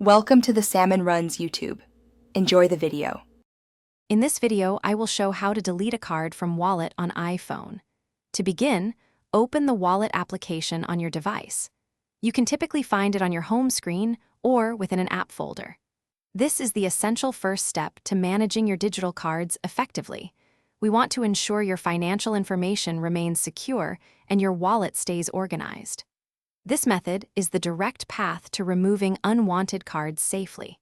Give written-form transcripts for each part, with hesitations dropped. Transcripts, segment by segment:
Welcome to the Salmon Runs YouTube. Enjoy the video. In this video, I will show how to delete a card from Wallet on iPhone. To begin, open the Wallet application on your device. You can typically find it on your home screen or within an app folder. This is the essential first step to managing your digital cards effectively. We want to ensure your financial information remains secure and your wallet stays organized. This method is the direct path to removing unwanted cards safely.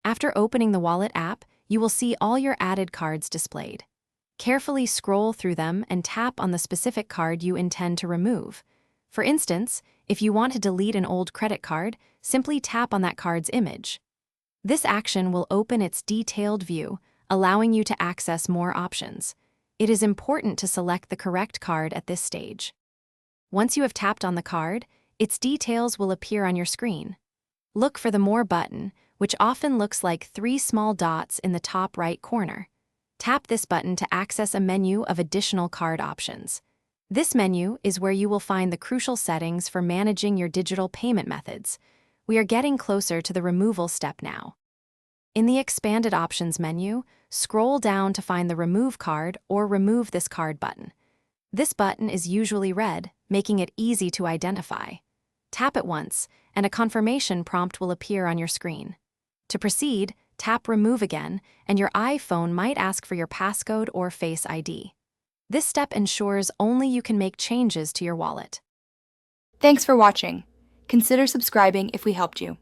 After opening the Wallet app, you will see all your added cards displayed. Carefully scroll through them and tap on the specific card you intend to remove. For instance, if you want to delete an old credit card, simply tap on that card's image. This action will open its detailed view, allowing you to access more options. It is important to select the correct card at this stage. Once you have tapped on the card, its details will appear on your screen. Look for the More button, which often looks like 3 small dots in the top right corner. Tap this button to access a menu of additional card options. This menu is where you will find the crucial settings for managing your digital payment methods. We are getting closer to the removal step now. In the Expanded Options menu, scroll down to find the Remove Card or Remove this card button. This button is usually red, making it easy to identify. Tap it once, and a confirmation prompt will appear on your screen. To proceed, tap Remove again, and your iPhone might ask for your passcode or Face ID. This step ensures only you can make changes to your wallet. Thanks for watching. Consider subscribing if we helped you.